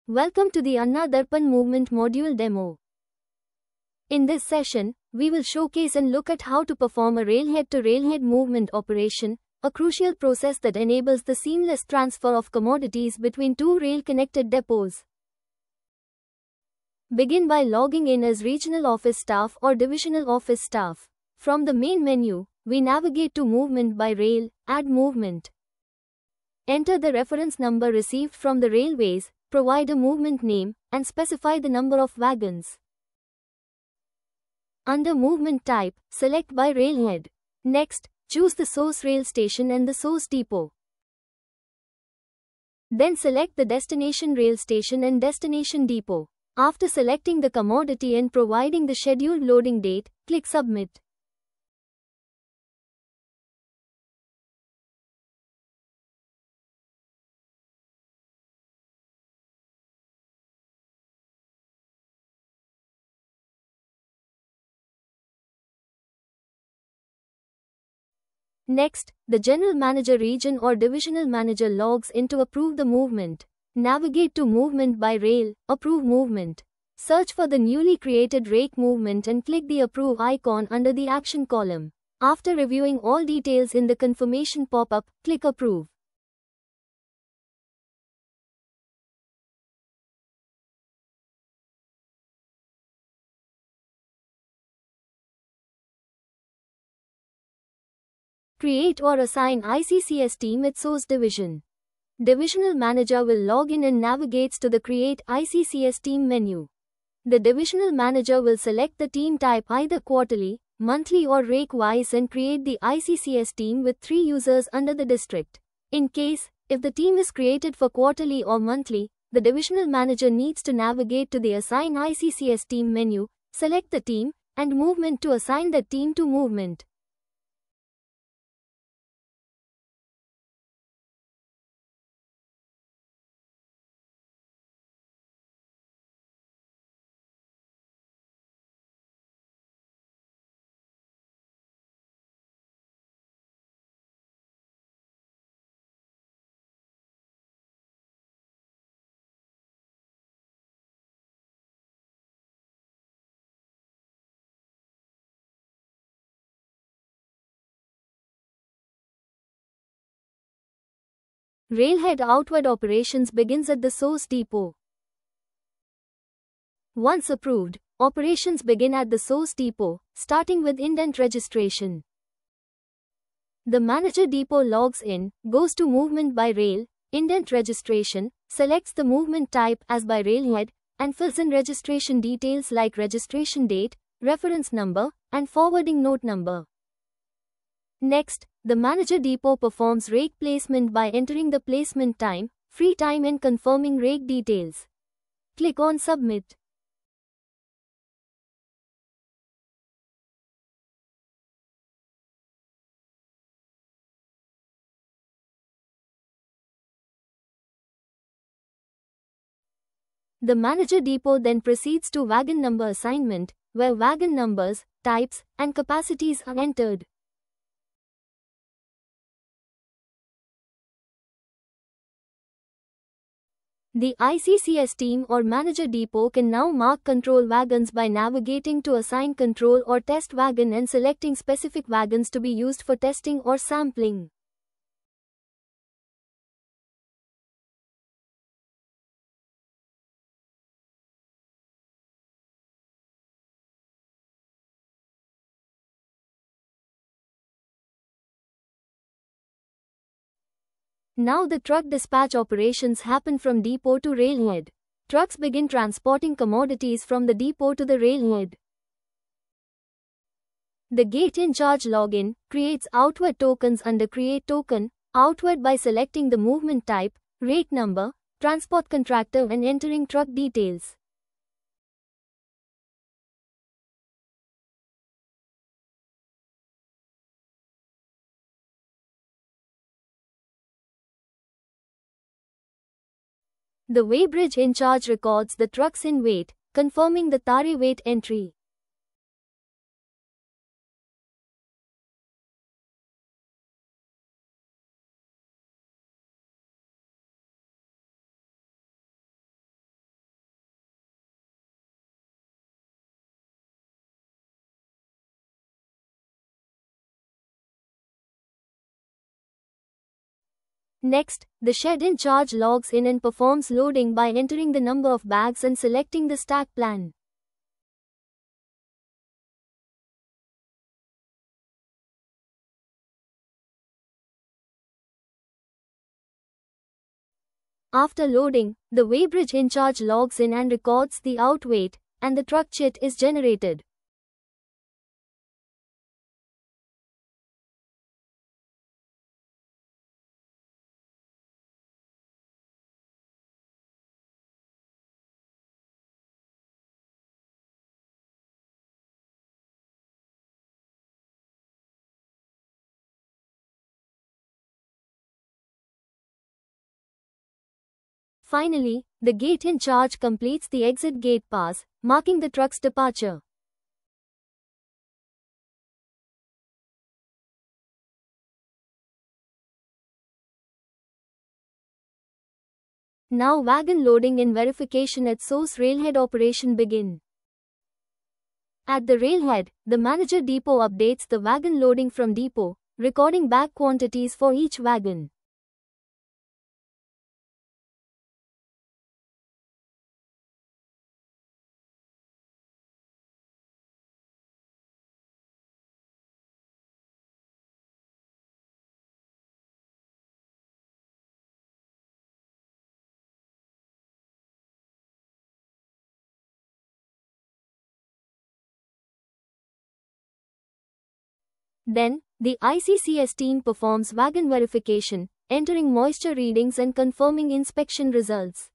Welcome to the Anna Darpan Movement Module Demo. In this session, we will showcase and look at how to perform a railhead-to-railhead movement operation, a crucial process that enables the seamless transfer of commodities between two rail-connected depots. Begin by logging in as Regional Office Staff or Divisional Office Staff. From the main menu, we navigate to Movement by Rail, Add Movement. Enter the reference number received from the railways, provide a movement name, and specify the number of wagons. Under Movement Type, select by Railhead. Next, choose the source rail station and the source depot. Then select the destination rail station and destination depot. After selecting the commodity and providing the scheduled loading date, click Submit. Next, the General Manager Region or Divisional Manager logs in to approve the movement. Navigate to Movement by Rail, Approve Movement. Search for the newly created rake movement and click the Approve icon under the Action column. After reviewing all details in the confirmation pop-up, click Approve. Create or assign ICCS team at Source Division. Divisional Manager will log in and navigates to the Create ICCS Team menu. The Divisional Manager will select the team type either quarterly, monthly or rake-wise and create the ICCS team with 3 users under the district. In case, if the team is created for quarterly or monthly, the Divisional Manager needs to navigate to the Assign ICCS Team menu, select the team, and movement to assign that team to movement. Railhead outward operations begins at the source depot. Once approved, operations begin at the source depot, starting with indent registration. The manager depot logs in, goes to Movement by Rail, indent registration, selects the movement type as by railhead, and fills in registration details like registration date, reference number, and forwarding note number. Next, the manager depot performs rake placement by entering the placement time, free time and confirming rake details. Click on Submit. The manager depot then proceeds to wagon number assignment, where wagon numbers, types, and capacities are entered. The ICCS team or manager depot can now mark control wagons by navigating to assign control or test wagon and selecting specific wagons to be used for testing or sampling. Now the truck dispatch operations happen from depot to railhead. Trucks begin transporting commodities from the depot to the railhead. The gate in charge login creates outward tokens under Create Token, outward by selecting the movement type, rake number, transport contractor and entering truck details. The weighbridge in charge records the trucks in weight, confirming the TARE weight entry. Next, the shed in charge logs in and performs loading by entering the number of bags and selecting the stack plan. After loading, the weighbridge in charge logs in and records the out weight, and the truck chit is generated. Finally, the gate in charge completes the exit gate pass, marking the truck's departure. Now wagon loading and verification at source railhead operation begin. At the railhead, the manager depot updates the wagon loading from depot, recording bag quantities for each wagon. Then, the ICCS team performs wagon verification, entering moisture readings and confirming inspection results.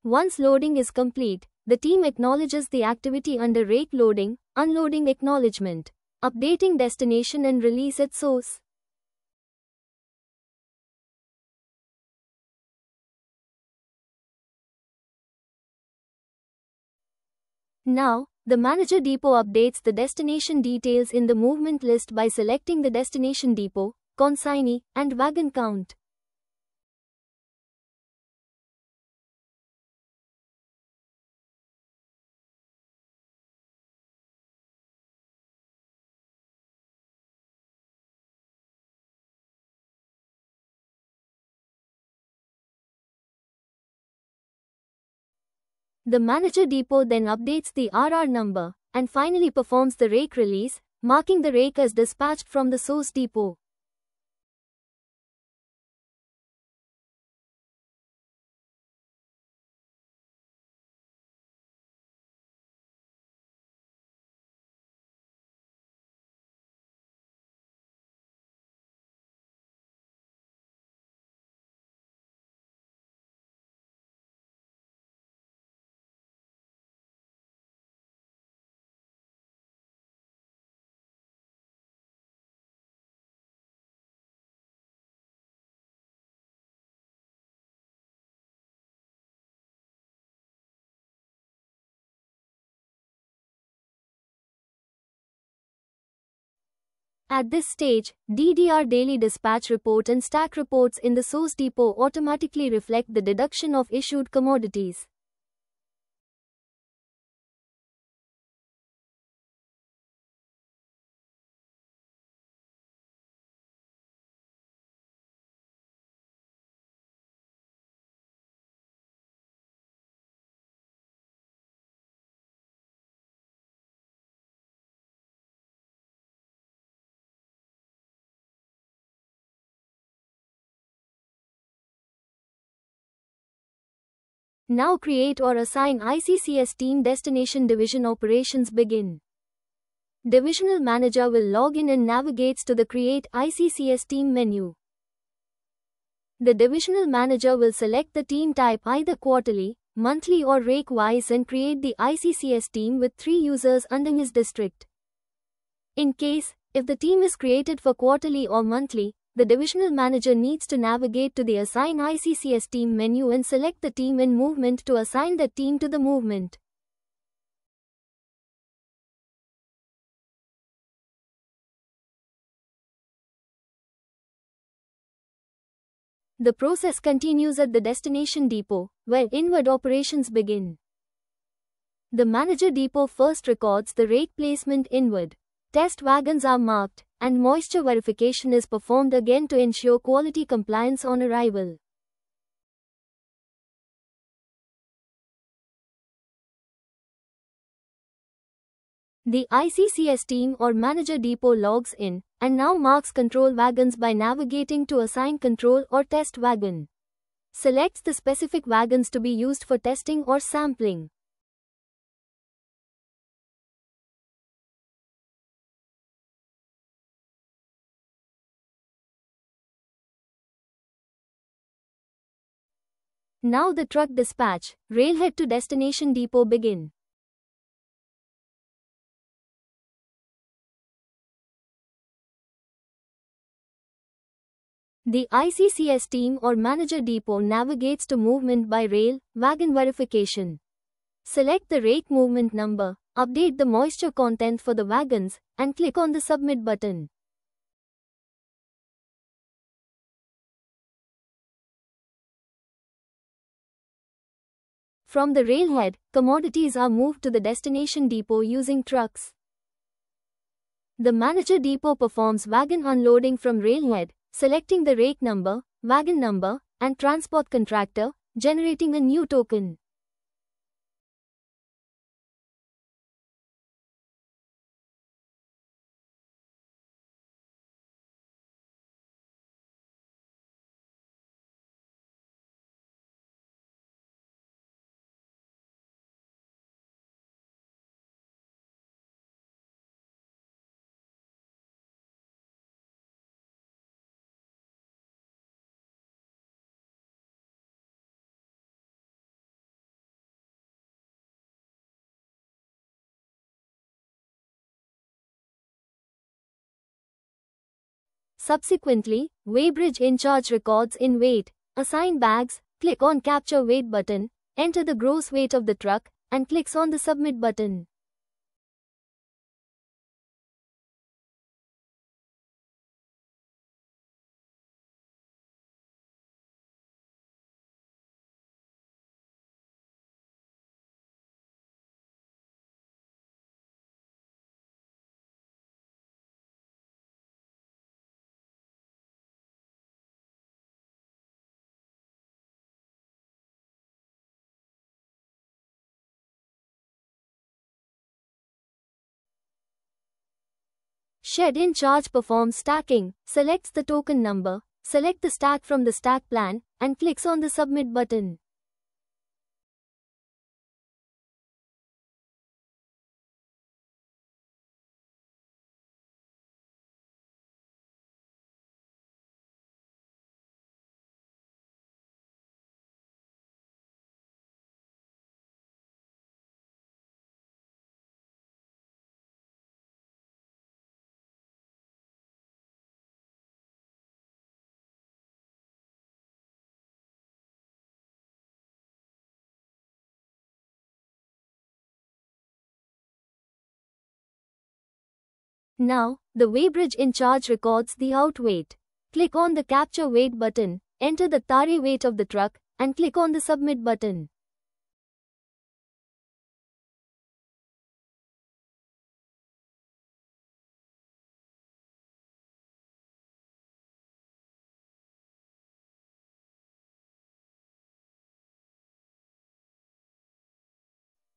Once loading is complete, the team acknowledges the activity under rake loading, unloading acknowledgement, updating destination and release at source. Now, the manager depot updates the destination details in the movement list by selecting the destination depot, consignee, and wagon count. The manager depot then updates the RR number, and finally performs the rake release, marking the rake as dispatched from the source depot. At this stage, DDR daily dispatch report and stack reports in the source depot automatically reflect the deduction of issued commodities. Now create or assign ICCS team destination division operations begin. Divisional manager will log in and navigates to the Create ICCS team menu. The divisional manager will select the team type either quarterly, monthly or rake-wise and create the ICCS team with 3 users under his district. In case, if the team is created for quarterly or monthly, the divisional manager needs to navigate to the Assign ICCS team menu and select the team in movement to assign that team to the movement. The process continues at the destination depot, where inward operations begin. The manager depot first records the rake placement inward. Test wagons are marked, and moisture verification is performed again to ensure quality compliance on arrival. The ICCS team or manager depot logs in, and now marks control wagons by navigating to assigned control or test wagon. Selects the specific wagons to be used for testing or sampling. Now the truck dispatch, railhead to destination depot begin. The ICCS team or manager depot navigates to movement by rail, wagon verification. Select the rake movement number, update the moisture content for the wagons, and click on the submit button. From the railhead, commodities are moved to the destination depot using trucks. The manager depot performs wagon unloading from railhead, selecting the rake number, wagon number, and transport contractor, generating a new token. Subsequently, weighbridge in charge records in weight, assign bags, click on capture weight button, enter the gross weight of the truck, and clicks on the submit button. Shed in charge performs stacking, selects the token number, select the stack from the stack plan, and clicks on the submit button. Now, the weighbridge in charge records the out weight. Click on the capture weight button, enter the tarry weight of the truck, and click on the submit button.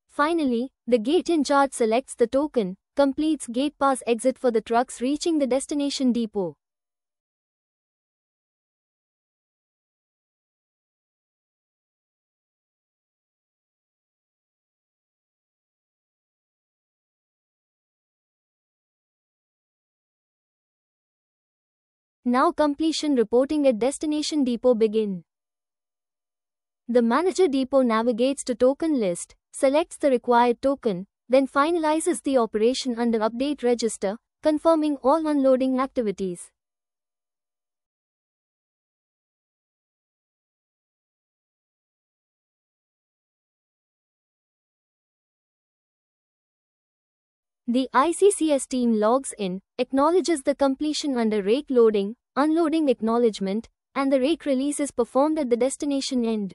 Finally, the gate in charge selects the token, completes gate pass exit for the trucks reaching the destination depot. Now completion reporting at destination depot begin. The manager depot navigates to token list, selects the required token, then finalizes the operation under update register, confirming all unloading activities. The ICCS team logs in, acknowledges the completion under rake loading, unloading acknowledgement, and the rake release is performed at the destination end.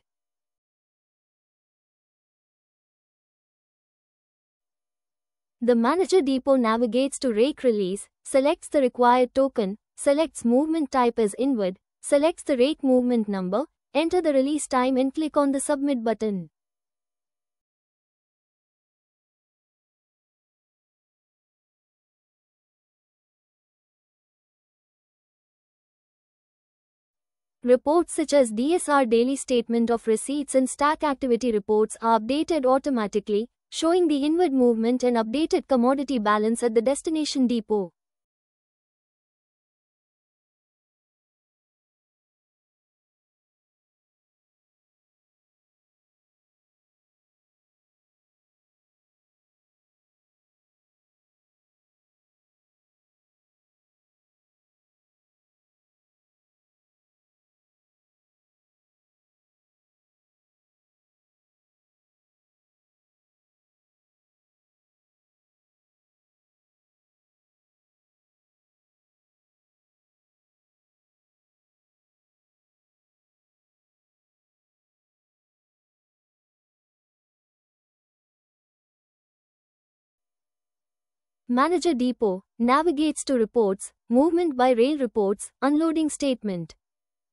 The manager depot navigates to rake release, selects the required token, selects movement type as inward, selects the rake movement number, enter the release time and click on the submit button. Reports such as DSR daily statement of receipts and stack activity reports are updated automatically, showing the inward movement and updated commodity balance at the destination depot. Manager depot navigates to reports, movement by rail reports, unloading statement.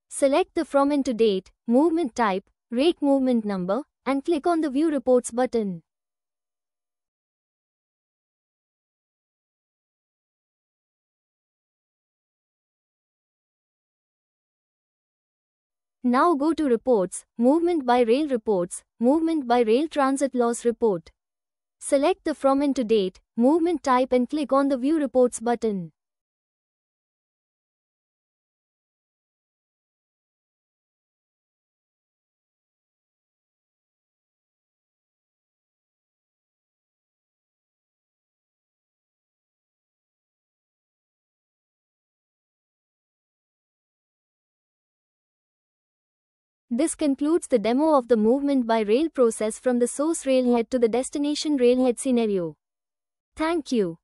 Select the from and to date, movement type, rake movement number, and click on the view reports button. Now go to reports, movement by rail reports, movement by rail transit loss report. Select the from and to date, movement type and click on the view reports button. This concludes the demo of the movement by rail process from the source railhead to the destination railhead scenario. Thank you.